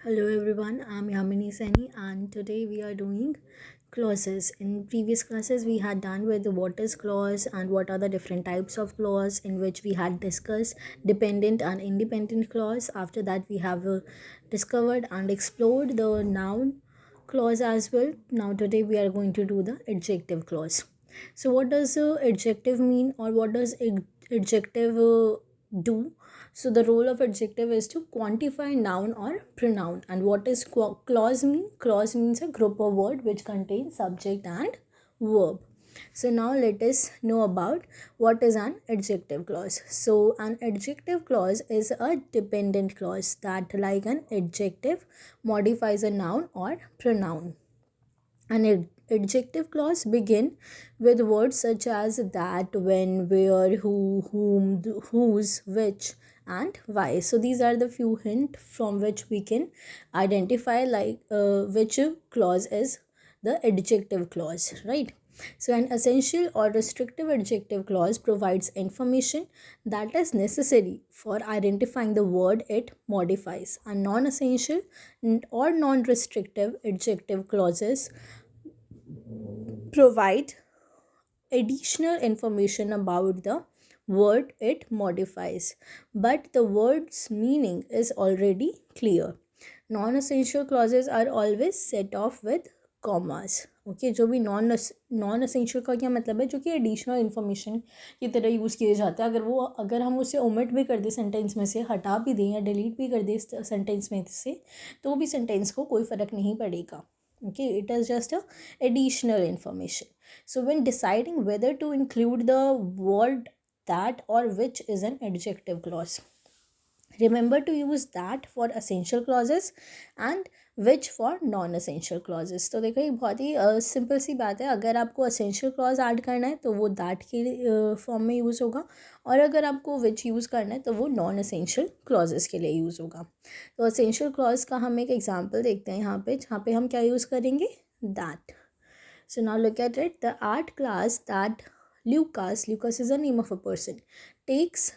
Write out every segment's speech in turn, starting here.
Hello everyone, I'm Yamini Sani and today we are doing clauses. In previous classes we had done with the what is clause and what are the different types of clause, in which we had discussed dependent and independent clause. After that we have discovered and explored the noun clause as well. Now today we are going to do the adjective clause. So what does adjective mean, or what does adjective do? So the role of adjective is to quantify noun or pronoun. And what is clause mean? Clause means a group of word which contains subject and verb. So now let us know about what is an adjective clause. So an adjective clause is a dependent clause that, like an adjective, modifies a noun or pronoun. An adjective clause begin with words such as that, when, where, who, whom, whose, which, and why. So these are the few hint from which we can identify which clause is the adjective clause, right? So an essential or restrictive adjective clause provides information that is necessary for identifying the word it modifies. A non-essential or non-restrictive adjective clauses provide additional information about the word it modifies, but the word's meaning is already clear. Non-essential clauses are always set off with commas. Okay, जो भी non essential का क्या मतलब है, जो कि additional information की तरह यूज़ किए जाते हैं. अगर हम उसे ओमिट भी कर दें सेंटेंस में से, हटा भी दें या डिलीट भी कर दें सेंटेंस में से, तो भी सेंटेंस को कोई फ़र्क नहीं पड़ेगा. Okay, it is just a additional information. So when deciding whether to include the word that or which is an adjective clause, remember to use that for essential clauses and which for non essential clauses. तो देखो, ये बहुत ही simple सी बात है. अगर आपको essential clause add करना है तो वो that के फॉर्म में यूज़ होगा, और अगर आपको which यूज़ करना है तो वो नॉन essential clauses के लिए यूज़ होगा. तो essential clause का हम एक एग्जाम्पल देखते हैं यहाँ पे, जहाँ पे हम क्या यूज़ करेंगे, that. So now look at it. The art class that Lucas is the name of a person, takes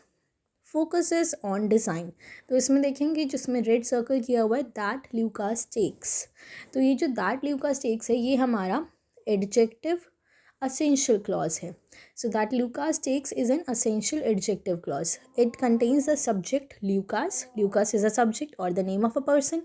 focuses on design. तो इसमें देखेंगे जिसमें रेड सर्कल किया हुआ है, दैट ल्यूकास टेक्स. तो ये जो दैट ल्यूकास टेक्स है, ये हमारा एडजेक्टिव असेंशियल क्लॉज है. So that Lucas takes is an essential adjective clause. It contains the subject Lucas is a subject और the name of a person,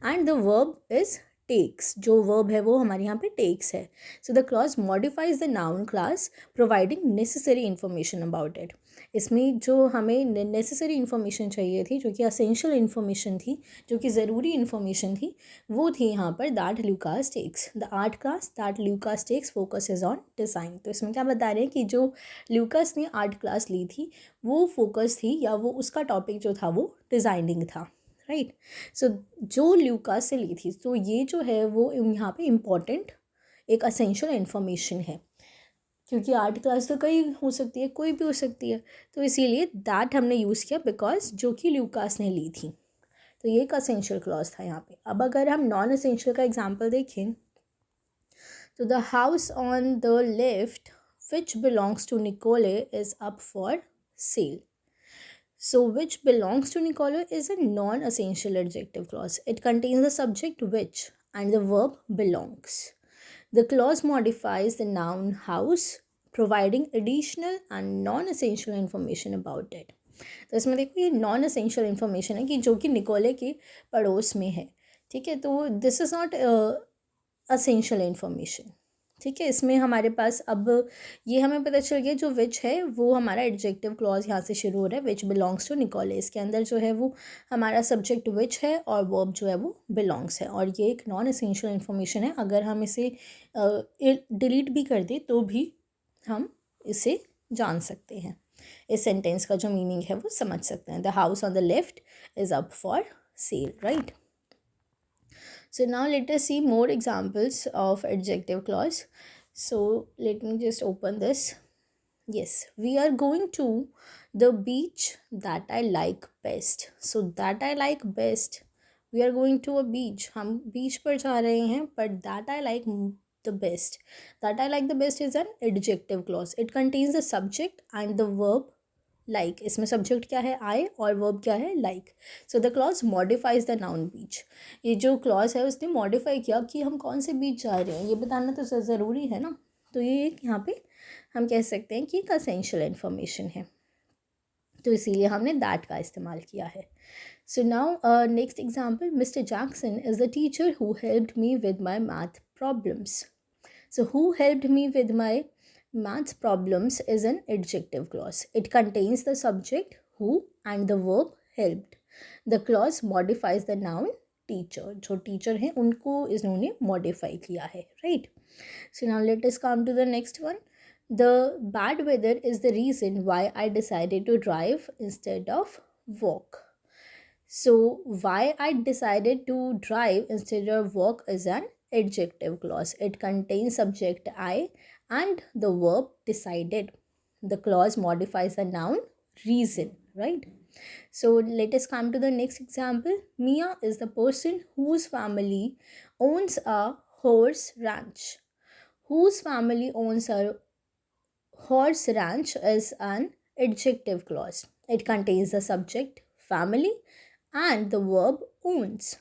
and the verb is takes. जो verb है वो हमारे यहाँ पे takes है. So the clause modifies the noun class, providing necessary information about it. इसमें जो हमें नेसेसरी इन्फॉर्मेशन चाहिए थी, जो कि असेंशियल इन्फॉर्मेशन थी, जो कि ज़रूरी इन्फॉर्मेशन थी, वो थी यहाँ पर that Lucas takes. The art class that Lucas takes focus is on design. तो इसमें क्या बता रहे हैं कि जो ल्यूकास ने आर्ट क्लास ली थी, वो फोकस थी, या वो उसका टॉपिक जो था वो डिज़ाइनिंग था, राइट. सो जो ल्यूकास से ली थी, तो ये जो है वो यहाँ पे इम्पॉर्टेंट एक असेंशियल इन्फॉर्मेशन है, क्योंकि आर्ट क्लास तो कई हो सकती है, कोई भी हो सकती है. तो इसीलिए दैट हमने यूज़ किया, बिकॉज जो कि ल्यूकास ने ली थी. तो ये एक असेंशियल क्लॉज था यहाँ पे. अब अगर हम नॉन असेंशियल का एग्जांपल देखें, तो the house on the left which belongs to Nicole is up for sale. So which belongs to Nicolo is a non-essential adjective clause. It contains the subject which and the verb belongs. The clause modifies the noun house, providing additional and non-essential information about it. तो इसमें देखो, ये non essential information है कि जो कि Nikolay के पड़ोस में है. ठीक है, तो this is not essential information. ठीक है, इसमें हमारे पास अब ये हमें पता चल गया, जो विच है वो हमारा एडजेक्टिव क्लॉज यहाँ से शुरू हो रहा है, विच बिलोंग्स टू निकोले. इसके अंदर जो है वो हमारा सब्जेक्ट विच है और वर्ब जो है वो बिलोंग्स है, और ये एक नॉन एसेंशियल इन्फॉर्मेशन है. अगर हम इसे डिलीट भी कर दें तो भी हम इसे जान सकते हैं, इस सेंटेंस का जो मीनिंग है वो समझ सकते हैं. The house on the left is up for cell, right. So now let us see more examples of adjective clause. So let me just open this. Yes, we are going to the beach that I like best. So that I like best, we are going to a beach. हम beach पर जा रहे हैं, but that I like the best. That I like the best is an adjective clause. It contains the subject and the verb like, इसमें subject क्या है I और verb क्या है like. So the clause modifies the noun beach. ये जो clause है उसने मॉडिफाई किया कि हम कौन से बीच जा रहे हैं, ये बताना तो ज़रूरी है ना. तो ये एक यहाँ पे हम कह सकते हैं कि एक असेंशियल इन्फॉर्मेशन है, तो इसीलिए हमने दैट का इस्तेमाल किया है. So now next example, mister Jackson is the teacher who helped me with my math problems. So, who helped me with my maths problems is an adjective clause. It contains the subject who and the verb helped. The clause modifies the noun teacher. जो teacher हैं उनको इन्होंने modify किया है, right? So now let us come to the next one. The bad weather is the reason why I decided to drive instead of walk. So why I decided to drive instead of walk is an adjective clause. It contains subject I and the verb decided. The clause modifies the noun reason, right? So let us come to the next example. Mia is the person whose family owns a horse ranch. Whose family owns a horse ranch is an adjective clause. It contains the subject family and the verb owns.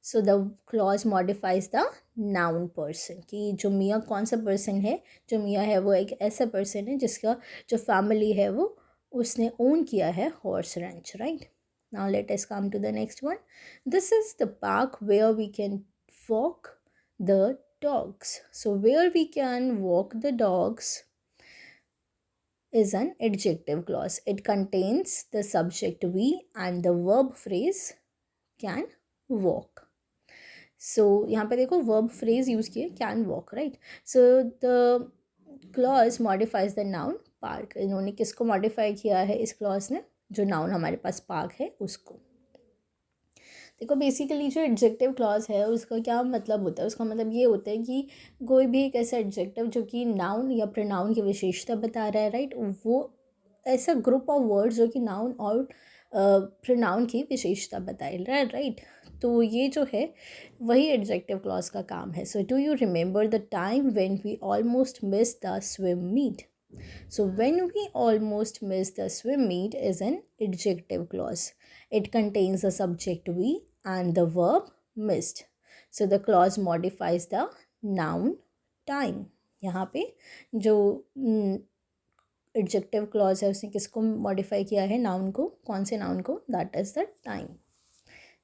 So the clause modifies the noun person. कि जो मियाँ कौन सा person है, जो मियाँ है वो एक ऐसा person है जिसका जो family है वो उसने own किया है horse ranch, right? Now let us come to the next one. This is the park where we can walk the dogs. So where we can walk the dogs is an adjective clause. It contains the subject we and the verb phrase can walk. So यहाँ पे देखो verb phrase use किए can walk, right? So the clause modifies the noun park. इन्होंने किसको modify किया है इस clause ने, जो noun हमारे पास park है उसको. देखो बेसिकली जो एडजेक्टिव क्लॉज है उसका क्या मतलब होता है, उसका मतलब ये होता है कि कोई भी एक ऐसा एडजेक्टिव जो कि नाउन या प्रोनाउन की विशेषता बता रहा है, राइट, वो ऐसा ग्रुप ऑफ वर्ड्स जो कि नाउन और प्रोनाउन की विशेषता बताए रहा है, राइट. तो ये जो है वही एडजेक्टिव क्लॉज का काम है. So do you remember the time when we almost miss the swim meet. So when we almost miss the swim meet is an adjective clause. It contains the subject we and the verb missed. So the clause modifies the noun time. यहाँ पे जो adjective clause है उसने किसको modify किया है, noun को. कौन से noun को? That is the time.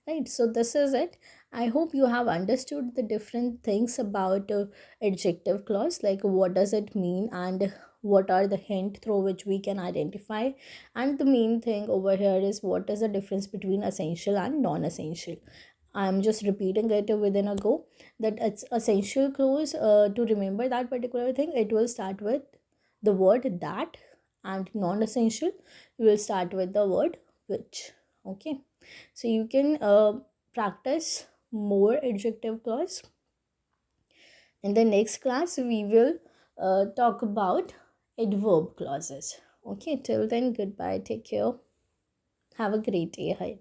Right, so this is it. I hope you have understood the different things about adjective clause, like what does it mean and what are the hint through which we can identify. And the main thing over here is what is the difference between essential and non-essential. I'm just repeating it within a go that it's essential clause. To remember that particular thing, it will start with the word that, and non-essential you will start with the word which. Okay, so you can practice more adjective clause. In the next class we will talk about adverb clauses. Okay, till then, goodbye, take care, have a great day ahead.